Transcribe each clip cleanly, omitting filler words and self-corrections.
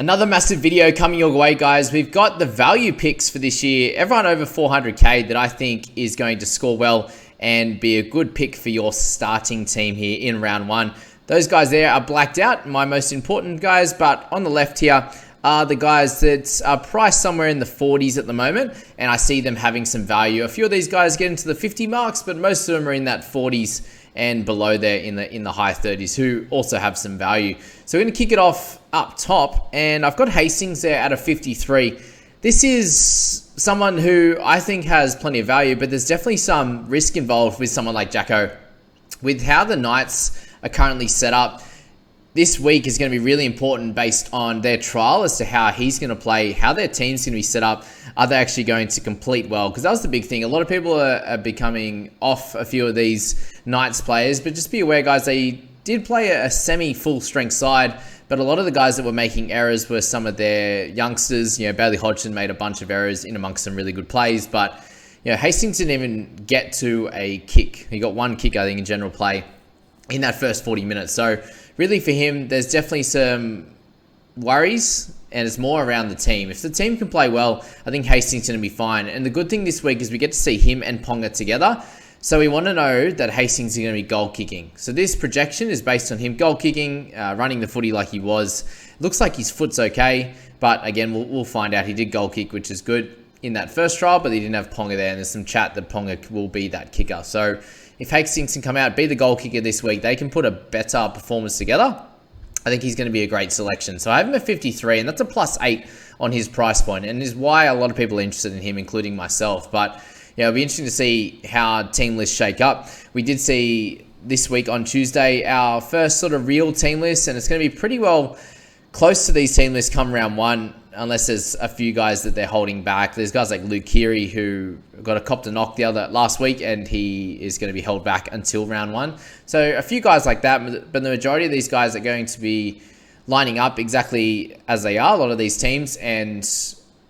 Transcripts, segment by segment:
Another massive video coming your way, guys. We've got the value picks for this year. Everyone over 400k that I think is going to score well and be a good pick for your starting team here in round one. Those guys there are blacked out, my most important guys, but on the left here are the guys that are priced somewhere in the 40s at the moment, and I see them having some value. A few of these guys get into the 50 marks, but most of them are in that 40s and below there in the high 30s, who also have some value. So we're going to kick it off up top, and I've got Hastings there at a 53. This is someone who I think has plenty of value, but there's definitely some risk involved with someone like Jacko. With how the Knights are currently set up, this week is going to be really important based on their trial as to how he's going to play, how their team's going to be set up. Are they actually going to complete well? Because that was the big thing. A lot of people are becoming off a few of these Knights players, but just be aware, guys, they did play a semi-full strength side, but a lot of the guys that were making errors were some of their youngsters. You know, Bailey Hodgson made a bunch of errors in amongst some really good plays, but you know, Hastings didn't even get to a kick. He got one kick, I think, in general play in that first 40 minutes. So really for him, there's definitely some worries, and it's more around the team. If the team can play well, I think Hastings is going to be fine. And the good thing this week is we get to see him and Ponga together. So we want to know that Hastings is going to be goal kicking. So this projection is based on him goal kicking, running the footy like he was. Looks like his foot's okay, but again, we'll find out. He did goal kick, which is good in that first trial, but he didn't have Ponga there, and there's some chat that Ponga will be that kicker. So if Hastings can come out, be the goal kicker this week, they can put a better performance together. I think he's going to be a great selection. So I have him at 53, and that's a +8 on his price point, and is why a lot of people are interested in him, including myself. But yeah, it'll be interesting to see how team lists shake up. We did see this week on Tuesday our first sort of real team list, and it's going to be pretty well close to these team lists come round one, unless there's a few guys that they're holding back. There's guys like Luke Keary who got a cop to knock last week, and he is going to be held back until round one. So a few guys like that, but the majority of these guys are going to be lining up exactly as they are, a lot of these teams, and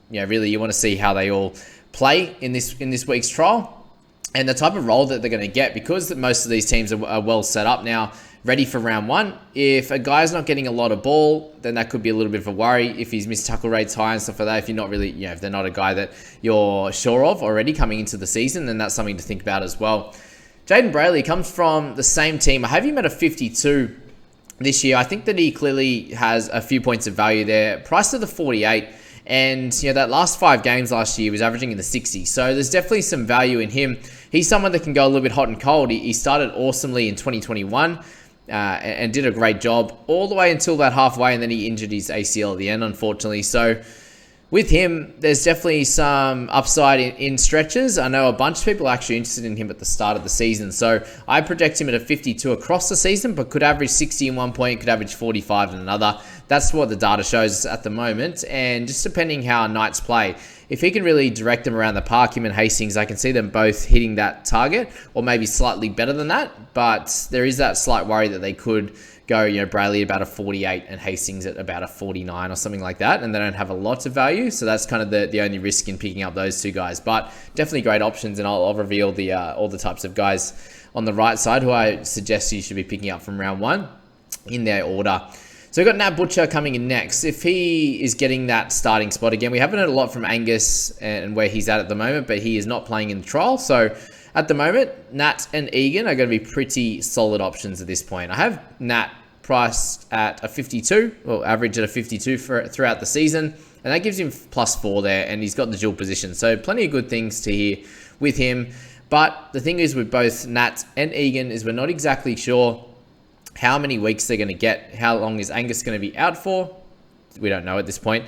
you know, really you want to see how they all play in this week's trial and the type of role that they're going to get, because most of these teams are well set up now, ready for round one. If a guy's not getting a lot of ball, then that could be a little bit of a worry. If his missed tackle rate's high and stuff like that, if you're not really, you know, if they're not a guy that you're sure of already coming into the season, then that's something to think about as well. Jaden Braley comes from the same team. I have him at a 52 this year. I think that he clearly has a few points of value there. Priced at the 48. And, you know, that last 5 games last year was averaging in the 60s. So there's definitely some value in him. He's someone that can go a little bit hot and cold. He started awesomely in 2021 and did a great job all the way until that halfway. And then he injured his ACL at the end, unfortunately. So with him, there's definitely some upside in stretches. I know a bunch of people are actually interested in him at the start of the season. So I project him at a 52 across the season, but could average 60 in one point, could average 45 in another. That's what the data shows at the moment. And just depending how Knights play, if he can really direct them around the park, him and Hastings, I can see them both hitting that target, or maybe slightly better than that. But there is that slight worry that they could go, you know, Braley at about a 48 and Hastings at about a 49 or something like that, and they don't have a lot of value. So that's kind of the only risk in picking up those two guys. But definitely great options, and I'll reveal the all the types of guys on the right side who I suggest you should be picking up from round one in their order. So we've got Nat Butcher coming in next. If he is getting that starting spot again, we haven't heard a lot from Angus and where he's at the moment, but he is not playing in the trial. So at the moment, Nat and Egan are going to be pretty solid options at this point. I have Nat priced at a 52, or average at a 52 throughout the season, and that gives him +4 there, and he's got the dual position. So plenty of good things to hear with him. But the thing is with both Nat and Egan is we're not exactly sure how many weeks they're going to get. How long is Angus going to be out for? We don't know at this point.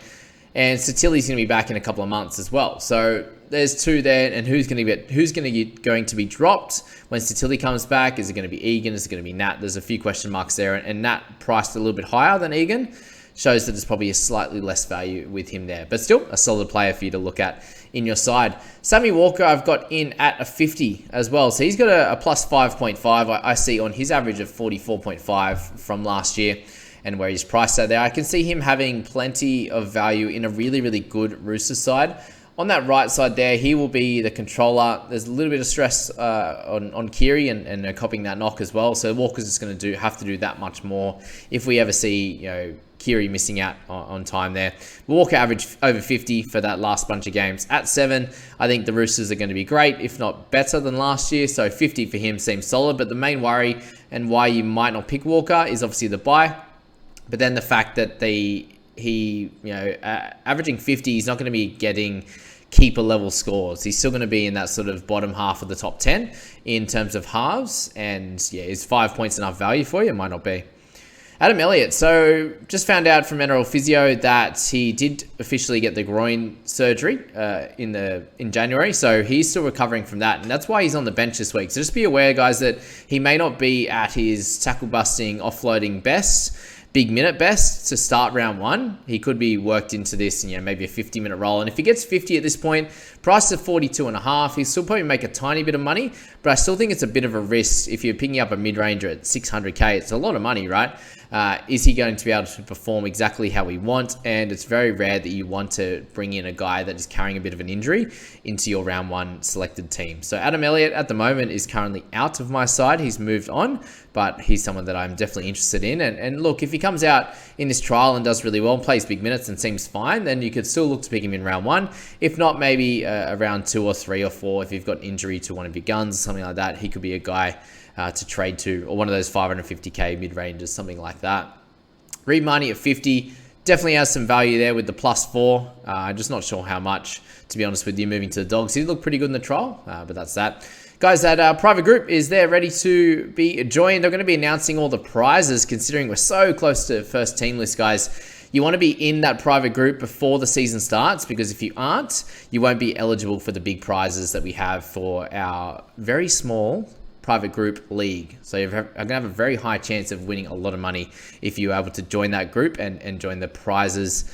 And Satili's going to be back in a couple of months as well. So there's two there, and who's going to be dropped when Satili comes back? Is it going to be Egan? Is it going to be Nat? There's a few question marks there, and Nat priced a little bit higher than Egan shows that there's probably a slightly less value with him there, but still a solid player for you to look at in your side. Sammy Walker, I've got in at a 50 as well. So he's got a +5.5 I see on his average of 44.5 from last year, and where he's priced at there. I can see him having plenty of value in a really, really good Roosters side. On that right side there, he will be the controller. There's a little bit of stress on Keary and copying that knock as well. So Walker's just going to have to do that much more if we ever see, Keary missing out on time there. Walker averaged over 50 for that last bunch of games. At 7, I think the Roosters are going to be great, if not better than last year. So 50 for him seems solid. But the main worry and why you might not pick Walker is obviously the bye. But then the fact that averaging 50, he's not going to be getting keeper level scores. He's still going to be in that sort of bottom half of the top 10 in terms of halves. And yeah, is 5 points enough value for you? It might not be. Adam Elliott. So just found out from NRL Physio that he did officially get the groin surgery in January. So he's still recovering from that. And that's why he's on the bench this week. So just be aware, guys, that he may not be at his tackle busting, offloading best, big minute best to start round 1. He could be worked into this, maybe a 50-minute role. And if he gets 50 at this point, price of 42.5, he'll still probably make a tiny bit of money. But I still think it's a bit of a risk if you're picking up a mid-ranger at 600k. It's a lot of money, right? Is he going to be able to perform exactly how we want? And it's very rare that you want to bring in a guy that is carrying a bit of an injury into your round 1 selected team. So Adam Elliott at the moment is currently out of my side. He's moved on, but he's someone that I'm definitely interested in. And look, if he comes out in this trial and does really well, plays big minutes and seems fine, then you could still look to pick him in round 1. If not, maybe around 2 or 3 or 4, if you've got injury to one of your guns or something like that, he could be a guy to trade to, or one of those 550k mid-ranges, something like that. Reed Marnie at 50 definitely has some value there with the +4. I'm just not sure how much, to be honest with you, moving to the Dogs. He did look pretty good in the trial, but that's that. Guys, that private group is there ready to be joined. They're going to be announcing all the prizes, considering we're so close to first team list, guys. You want to be in that private group before the season starts, because if you aren't, you won't be eligible for the big prizes that we have for our very small private group league. So you're going to have a very high chance of winning a lot of money if you're able to join that group and join the prizes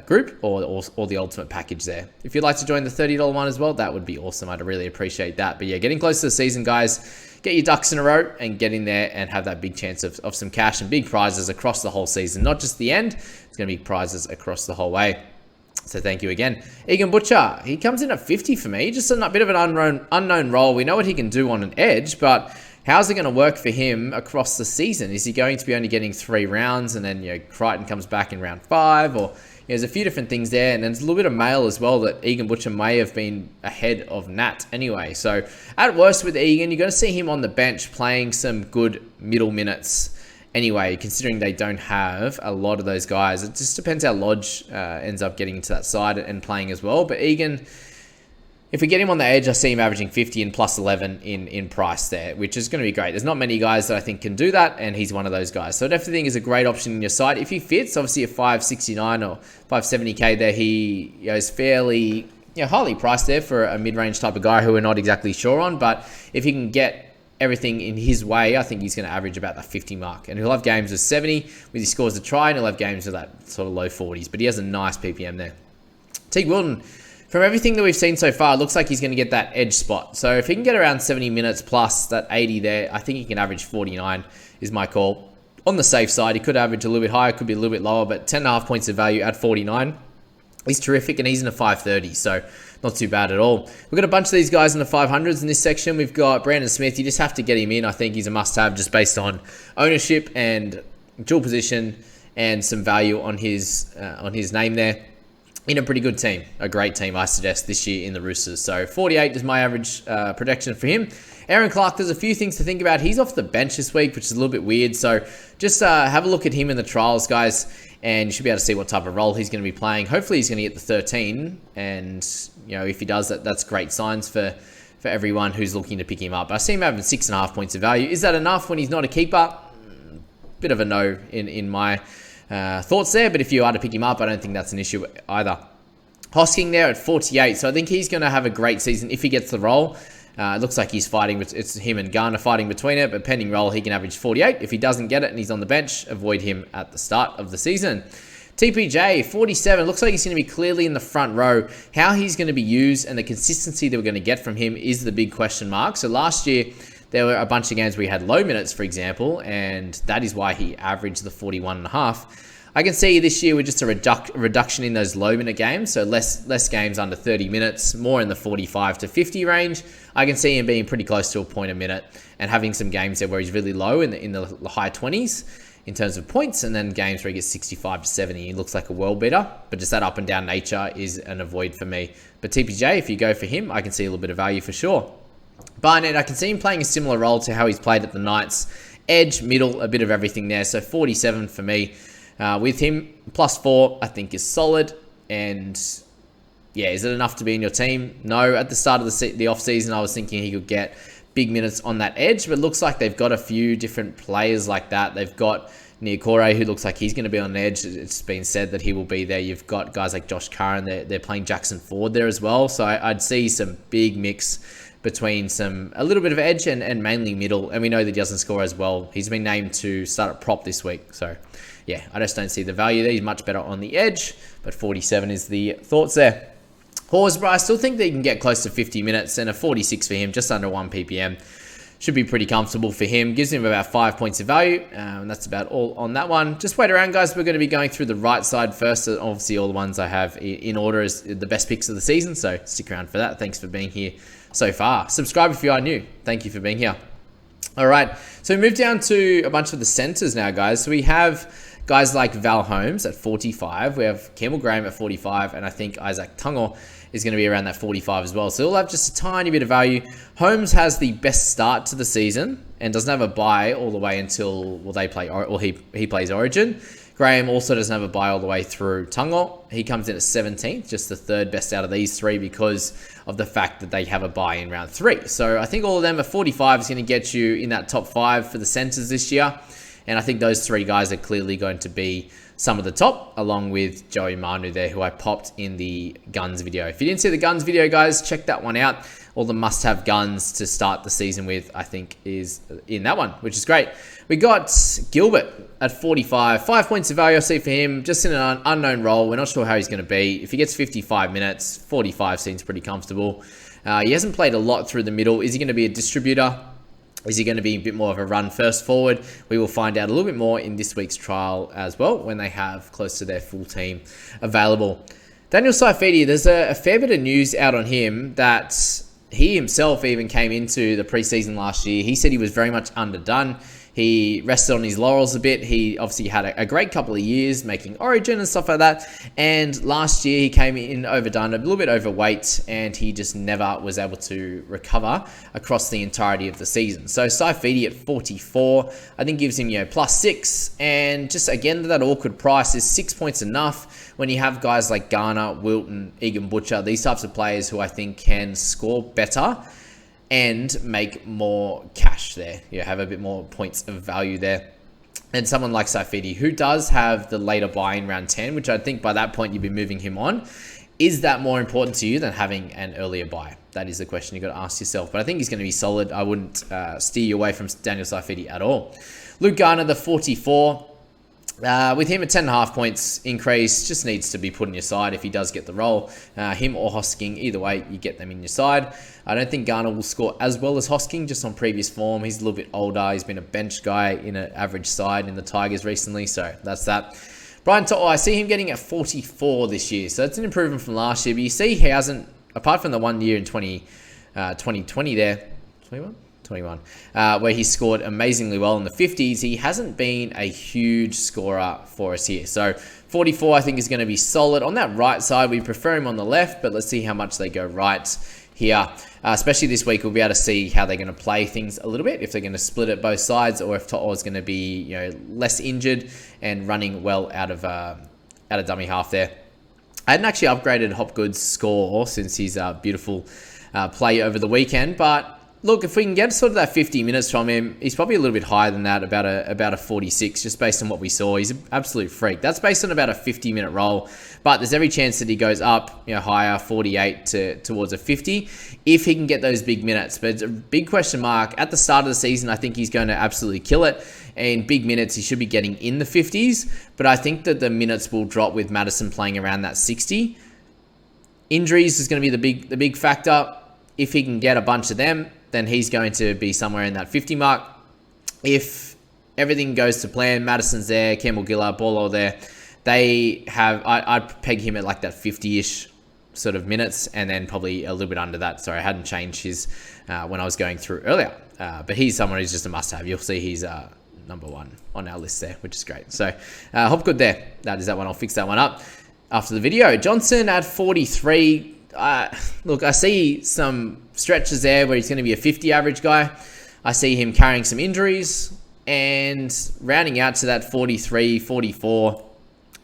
group or the ultimate package there. If you'd like to join the $30 one as well, that would be awesome. I'd really appreciate that. But yeah, getting close to the season, guys, get your ducks in a row and get in there and have that big chance of some cash and big prizes across the whole season, not just the end. It's going to be prizes across the whole way. So thank you again. Egan Butcher, he comes in at 50 for me. Just a bit of an unknown role. We know what he can do on an edge, but how's it going to work for him across the season? Is he going to be only getting 3 rounds and then Crichton comes back in round 5? Or there's a few different things there. And then there's a little bit of mail as well that Egan Butcher may have been ahead of Nat anyway. So at worst with Egan, you're going to see him on the bench playing some good middle minutes anyway, considering they don't have a lot of those guys. It just depends how Lodge ends up getting into that side and playing as well. But Egan, if we get him on the edge, I see him averaging 50 and +11 in price there, which is going to be great. There's not many guys that I think can do that, and he's one of those guys. So I definitely think is a great option in your side. If he fits, obviously at 569 or 570k there, he is fairly highly priced there for a mid-range type of guy who we're not exactly sure on. But if he can get everything in his way, I think he's going to average about the 50 mark. And he'll have games with 70 with his scores to try, and he'll have games with that sort of low 40s. But he has a nice PPM there. Teague Wilton, from everything that we've seen so far, it looks like he's going to get that edge spot. So if he can get around 70 minutes plus that 80 there, I think he can average 49 is my call. On the safe side, he could average a little bit higher, could be a little bit lower, but 10.5 points of value at 49. He's terrific, and he's in a 530, so not too bad at all. We've got a bunch of these guys in the 500s in this section. We've got Brandon Smith. You just have to get him in. I think he's a must-have just based on ownership and dual position and some value on his name there. In a pretty good team, a great team, I suggest, this year in the Roosters. So 48 is my average projection for him. Aaron Clark, there's a few things to think about. He's off the bench this week, which is a little bit weird. So just have a look at him in the trials, guys, and you should be able to see what type of role he's going to be playing. Hopefully he's going to get the 13, and if he does, that's great signs for everyone who's looking to pick him up. I see him having 6.5 points of value. Is that enough when he's not a keeper? Bit of a no in my thoughts there, but if you are to pick him up, I don't think that's an issue either. Hosking there at 48, so I think he's going to have a great season if he gets the role. It looks like he's fighting, it's him and Garner fighting between it, but pending role, he can average 48. If he doesn't get it and he's on the bench, avoid him at the start of the season. TPJ, 47, looks like he's going to be clearly in the front row. How he's going to be used and the consistency that we're going to get from him is the big question mark. So last year, there were a bunch of games where he had low minutes, for example, and that is why he averaged the 41.5. I can see this year with just a reduction in those low-minute games, so less games under 30 minutes, more in the 45 to 50 range. I can see him being pretty close to a point a minute and having some games there where he's really low in the high 20s in terms of points, and then games where he gets 65 to 70. He looks like a world beater, but just that up-and-down nature is an avoid for me. But TPJ, if you go for him, I can see a little bit of value for sure. Barnett, I can see him playing a similar role to how he's played at the Knights. Edge, middle, a bit of everything there. So 47 for me. With him, +4, I think is solid. And yeah, is it enough to be in your team? No. At the start of the off-season, I was thinking he could get big minutes on that edge, but it looks like they've got a few different players like that. They've got Niokore, who looks like he's going to be on the edge. It's been said that he will be there. You've got guys like Josh Curran. They're playing Jackson Ford there as well. So I'd see some big mix between a little bit of edge and mainly middle. And we know that he doesn't score as well. He's been named to start at prop this week. So yeah, I just don't see the value there. He's much better on the edge, but 47 is the thoughts there. Horsburgh, I still think that he can get close to 50 minutes, and a 46 for him, just under 1 ppm. Should be pretty comfortable for him. Gives him about 5 points of value, and that's about all on that one. Just wait around, guys. We're going to be going through the right side first. Obviously, all the ones I have in order is the best picks of the season, so stick around for that. Thanks for being here so far. Subscribe if you are new. Thank you for being here. All right, so we move down to a bunch of the centers now, guys. So we have guys like Val Holmes at 45. We have Campbell Graham at 45, and I think Isaac Tungo is going to be around that 45 as well. So he'll have just a tiny bit of value. Holmes has the best start to the season and doesn't have a bye all the way until, he plays Origin. Graham also doesn't have a bye all the way through Tungo. He comes in at 17th, just the third best out of these three because of the fact that they have a bye in round 3. So I think all of them at 45 is going to get you in that top 5 for the centers this year. And I think those 3 guys are clearly going to be some of the top, along with Joey Manu there, who I popped in the guns video. If you didn't see the guns video, guys, check that one out. All the must-have guns to start the season with, I think, is in that one, which is great. We got Gilbert at 45. 5 points of value I see for him, just in an unknown role. We're not sure how he's going to be. If he gets 55 minutes, 45 seems pretty comfortable. He hasn't played a lot through the middle. Is he going to be a distributor? Is he going to be a bit more of a run first forward? We will find out a little bit more in this week's trial as well when they have close to their full team available. Daniel Saifidi, there's a fair bit of news out on him that he himself even came into the preseason last year. He said he was very much underdone. He rested on his laurels a bit. He obviously had a great couple of years making Origin and stuff like that. And last year he came in overdone, a little bit overweight, and he just never was able to recover across the entirety of the season. So Saifidi at 44, I think gives him, +6. And just again, that awkward price. Is 6 points enough when you have guys like Garner, Wilton, Egan Butcher, these types of players who I think can score better and make more cash there. You have a bit more points of value there. And someone like Saifidi, who does have the later buy in round 10, which I think by that point you'd be moving him on. Is that more important to you than having an earlier buy? That is the question you've got to ask yourself. But I think he's going to be solid. I wouldn't steer you away from Daniel Saifidi at all. Luke Garner, the 44. With him, a 10.5 points increase just needs to be put in your side if he does get the role. Him or Hosking, either way, you get them in your side. I don't think Garner will score as well as Hosking, just on previous form. He's a little bit older. He's been a bench guy in an average side in the Tigers recently, so that's that. Brian To'o, I see him getting at 44 this year, so it's an improvement from last year. But you see he hasn't, apart from the 1 year in 2020 there, 21, where he scored amazingly well in the 50s. He hasn't been a huge scorer for us here. So 44, I think, is going to be solid. On that right side, we prefer him on the left, but let's see how much they go right here. Especially this week, we'll be able to see how they're going to play things a little bit, if they're going to split it both sides, or if To'o is going to be less injured and running well out of dummy half there. I hadn't actually upgraded Hopgood's score since his beautiful play over the weekend, but look, if we can get sort of that 50 minutes from him, he's probably a little bit higher than that, about a 46, just based on what we saw. He's an absolute freak. That's based on about a 50-minute roll, but there's every chance that he goes up, higher, 48 towards a 50, if he can get those big minutes. But it's a big question mark. At the start of the season, I think he's going to absolutely kill it. In big minutes, he should be getting in the 50s, but I think that the minutes will drop with Madison playing around that 60. Injuries is going to be the big factor. If he can get a bunch of them, then he's going to be somewhere in that 50 mark. If everything goes to plan, Madison's there, Campbell Gillard, Bolo there, I'd peg him at like that 50-ish sort of minutes, and then probably a little bit under that. Sorry, I hadn't changed his when I was going through earlier. But he's someone who's just a must-have. You'll see he's number 1 on our list there, which is great. So hope good there. That is that one. I'll fix that one up after the video. Johnson at 43. Look, I see some stretches there where he's going to be a 50 average guy. I see him carrying some injuries and rounding out to that 43, 44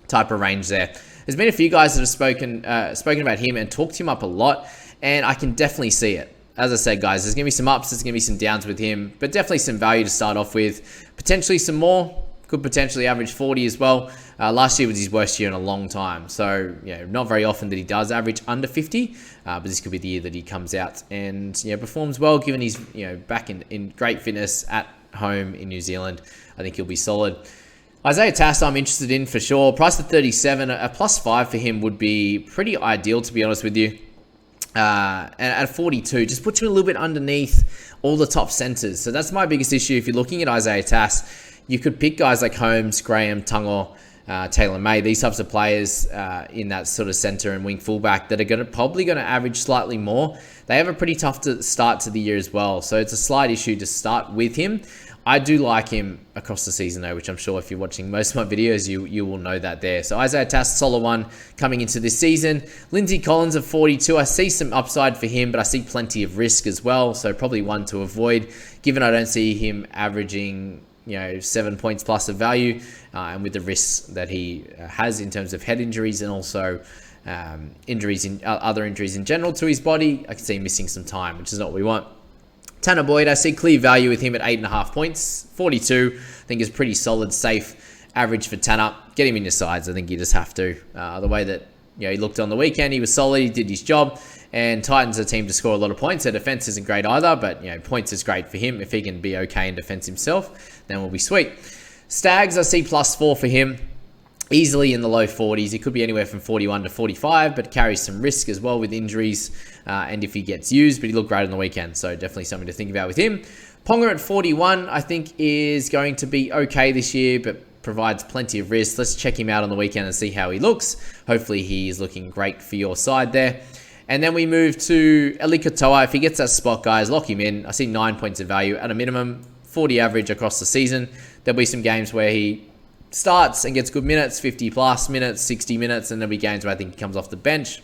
type of range there. There's been a few guys that have spoken about him and talked him up a lot, and I can definitely see it. As I said, guys, there's going to be some ups, there's going to be some downs with him, but definitely some value to start off with. Potentially some more. Could potentially average 40 as well. Last year was his worst year in a long time. So, not very often that he does average under 50. But this could be the year that he comes out and, performs well, given he's, back in great fitness at home in New Zealand. I think he'll be solid. Isaiah Tass, I'm interested in for sure. Price at 37, a +5 for him would be pretty ideal, to be honest with you. And at 42, just puts him a little bit underneath all the top centers. So that's my biggest issue. If you're looking at Isaiah Tass, you could pick guys like Holmes, Graham, Tungo, Taylor May, these types of players in that sort of center and wing fullback that are probably going to average slightly more. They have a pretty tough start to the year as well. So it's a slight issue to start with him. I do like him across the season though, which I'm sure if you're watching most of my videos, you will know that there. So Isaiah Tass, solid one coming into this season. Lindsay Collins at 42. I see some upside for him, but I see plenty of risk as well. So probably one to avoid, given I don't see him averaging 7 points plus of value, and with the risks that he has in terms of head injuries and also other injuries in general to his body, I can see him missing some time, which is not what we want. Tanner Boyd, I see clear value with him at 8.5 points. 42, I think is pretty solid, safe average for Tanner. Get him in your sides. I think you just have to. The way that he looked on the weekend, he was solid. He did his job. And Titans are a team to score a lot of points. Their defense isn't great either, but points is great for him. If he can be okay in defense himself, then we'll be sweet. Stags, I see +4 for him. Easily in the low 40s. He could be anywhere from 41 to 45, but carries some risk as well with injuries and if he gets used. But he looked great on the weekend, so definitely something to think about with him. Ponga at 41, I think is going to be okay this year, but provides plenty of risk. Let's check him out on the weekend and see how he looks. Hopefully he is looking great for your side there. And then we move to Elliott Katoa. If he gets that spot, guys, lock him in. I see 9 points of value at a minimum, 40 average across the season. There'll be some games where he starts and gets good minutes, 50 plus minutes, 60 minutes, and there'll be games where I think he comes off the bench,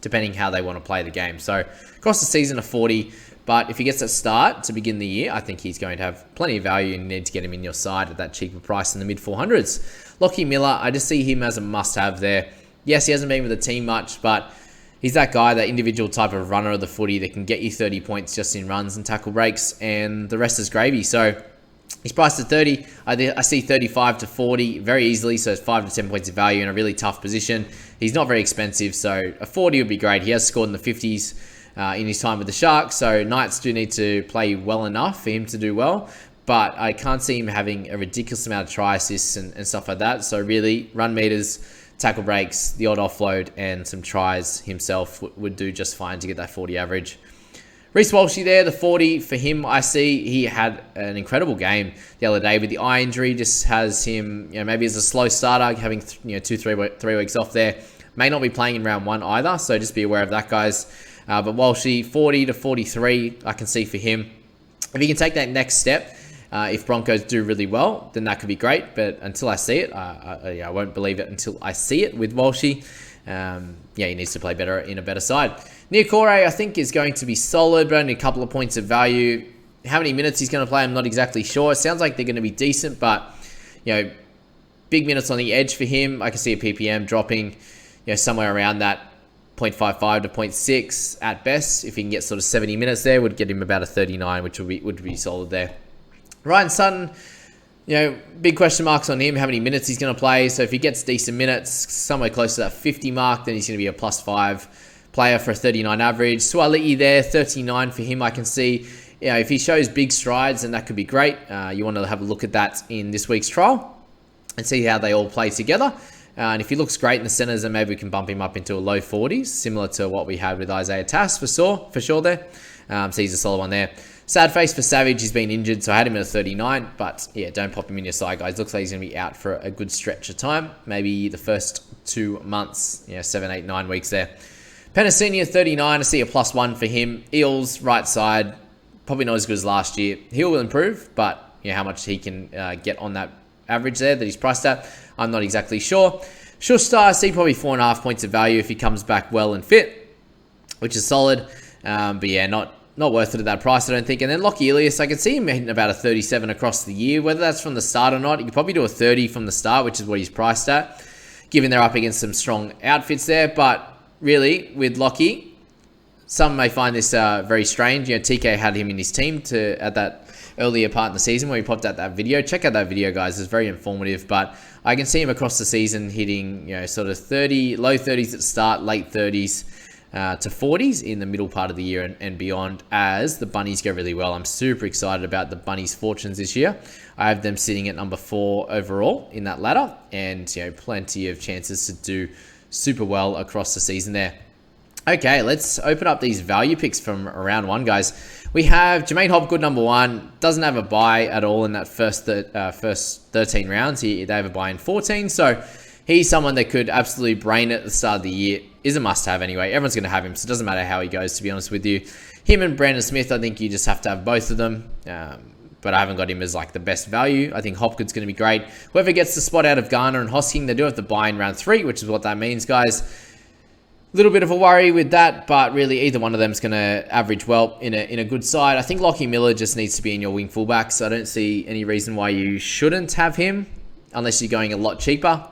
depending how they want to play the game. So across the season, a 40. But if he gets that start to begin the year, I think he's going to have plenty of value and you need to get him in your side at that cheaper price in the mid 400s. Lockie Miller, I just see him as a must-have there. Yes, he hasn't been with the team much, but he's that guy, that individual type of runner of the footy that can get you 30 points just in runs and tackle breaks, and the rest is gravy. So he's priced at 30. I see 35 to 40 very easily, so it's 5 to 10 points of value in a really tough position. He's not very expensive, so a 40 would be great. He has scored in the 50s in his time with the Sharks, so Knights do need to play well enough for him to do well, but I can't see him having a ridiculous amount of try assists and stuff like that. So really, run meters, tackle breaks, the odd offload, and some tries himself would do just fine to get that 40 average. Reece Walshy there, the 40 for him. I see he had an incredible game the other day with the eye injury. Just has him, maybe as a slow starter, having 3 weeks off there. May not be playing in round 1 either, so just be aware of that, guys. But Walshy, 40 to 43, I can see for him. If he can take that next step, if Broncos do really well, then that could be great. But until I see it, I won't believe it until I see it with Walshy. He needs to play better in a better side. Niokore, I think, is going to be solid, but only a couple of points of value. How many minutes he's going to play, I'm not exactly sure. It sounds like they're going to be decent, but, big minutes on the edge for him. I can see a PPM dropping, somewhere around that 0.55 to 0.6 at best. If he can get sort of 70 minutes there, would get him about a 39, which would be solid there. Ryan Sutton, big question marks on him, how many minutes he's going to play. So if he gets decent minutes, somewhere close to that 50 mark, then he's going to be a +5 player for a 39 average. Suali'i there, 39 for him. I can see, if he shows big strides, then that could be great. You want to have a look at that in this week's trial and see how they all play together. And if he looks great in the centers, then maybe we can bump him up into a low 40s, similar to what we had with Isaiah Tass for sure there. So he's a solid one there. Sad face for Savage. He's been injured, so I had him at a 39. But yeah, don't pop him in your side, guys. Looks like he's going to be out for a good stretch of time. Maybe the first 2 months, 7, 8, 9 weeks there. Penasenia, 39. I see a +1 for him. Eels, right side. Probably not as good as last year. He will improve, but how much he can get on that average there that he's priced at, I'm not exactly sure. Schuster, I see probably 4.5 points of value if he comes back well and fit, which is solid. But yeah, not worth it at that price, I don't think. And then Lockie Elliott, I can see him hitting about a 37 across the year. Whether that's from the start or not, you could probably do a 30 from the start, which is what he's priced at, given they're up against some strong outfits there. But really, with Lockie, some may find this very strange. TK had him in his team at that earlier part in the season where he popped out that video. Check out that video, guys. It's very informative. But I can see him across the season hitting, sort of low 30s at the start, late 30s. To 40s in the middle part of the year and beyond as the Bunnies go really well. I'm super excited about the Bunnies' fortunes this year. I have them sitting at number 4 overall in that ladder and, plenty of chances to do super well across the season there. Okay, let's open up these value picks from round 1, guys. We have Jermaine Hopgood, number 1. Doesn't have a bye at all in that first 13 rounds. They have a bye in 14, so he's someone that could absolutely brain it at the start of the year. Is a must-have anyway. Everyone's going to have him, so it doesn't matter how he goes, to be honest with you. Him and Brandon Smith, I think you just have to have both of them. But I haven't got him as like the best value. I think Hopgood's going to be great. Whoever gets the spot out of Garner and Hosking, they do have to buy in round 3, which is what that means, guys. A little bit of a worry with that, but really either one of them is going to average well in a good side. I think Lockie Miller just needs to be in your wing fullback, so I don't see any reason why you shouldn't have him unless you're going a lot cheaper.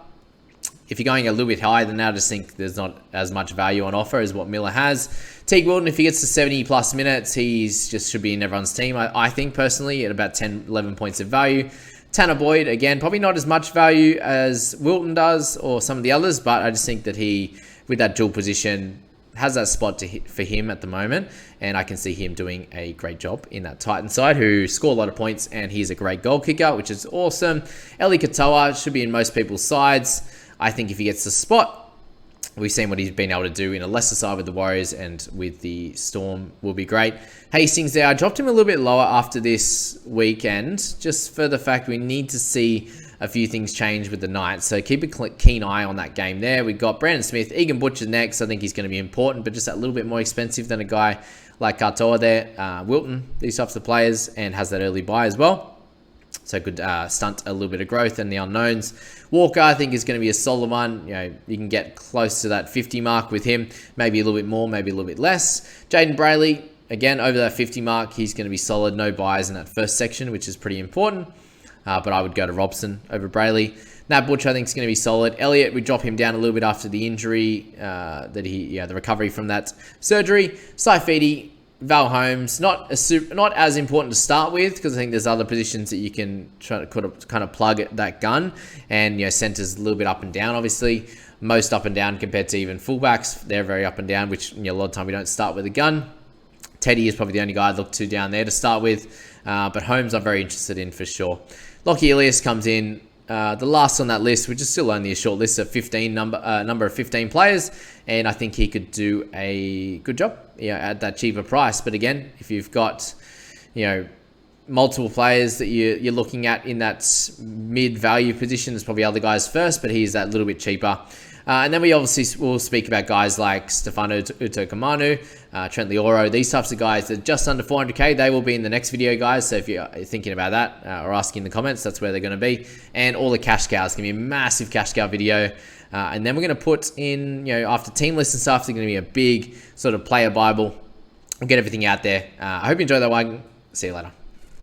If you're going a little bit higher than that, I just think there's not as much value on offer as what Miller has. Teague Wilton, if he gets to 70 plus minutes, he's just should be in everyone's team. I think personally at about 10, 11 points of value. Tanner Boyd, again, probably not as much value as Wilton does or some of the others, but I just think that he, with that dual position, has that spot to hit for him at the moment, and I can see him doing a great job in that Titan side, who score a lot of points, and he's a great goal kicker, which is awesome. Elliott Katoa should be in most people's sides. I think if he gets the spot, we've seen what he's been able to do in a lesser side with the Warriors and with the Storm will be great. Hastings there, I dropped him a little bit lower after this weekend, just for the fact we need to see a few things change with the Knights. So keep a keen eye on that game there. We've got Brandon Smith, Egan Butcher next. I think he's going to be important, but just a little bit more expensive than a guy like Katoa there. Wilton, these types of players, and has that early buy as well. So could stunt a little bit of growth in the unknowns. Walker, I think, is going to be a solid one. You can get close to that 50 mark with him. Maybe a little bit more, maybe a little bit less. Jaden Braley, again, over that 50 mark. He's going to be solid. No buys in that first section, which is pretty important. But I would go to Robson over Braley. Nat Butcher, I think, is going to be solid. Elliott, we drop him down a little bit after the injury, the recovery from that surgery. Saifidi, Val Holmes, not as important to start with, because I think there's other positions that you can try to kind of plug at that gun, and centers a little bit up and down. Obviously, most up and down compared to even fullbacks. They're very up and down, which a lot of time we don't start with a gun. Teddy is probably the only guy I'd look to down there to start with, but Holmes I'm very interested in for sure. Lockie Elliott comes in. The last on that list, which is still only a short list of 15 number of 15 players, and I think he could do a good job at that cheaper price. But again, if you've got multiple players that you're looking at in that mid value position, there's probably other guys first, but he's that little bit cheaper. And then we obviously will speak about guys like Stefano Utokamanu, Trent Lioro, these types of guys that are just under 400k. They will be in the next video, guys. So if you're thinking about that or asking in the comments, that's where they're going to be. And all the cash cows, going to be a massive cash cow video. And then we're going to put in, after team lists and stuff, there's going to be a big sort of player Bible. We'll get everything out there. I hope you enjoyed that one. See you later.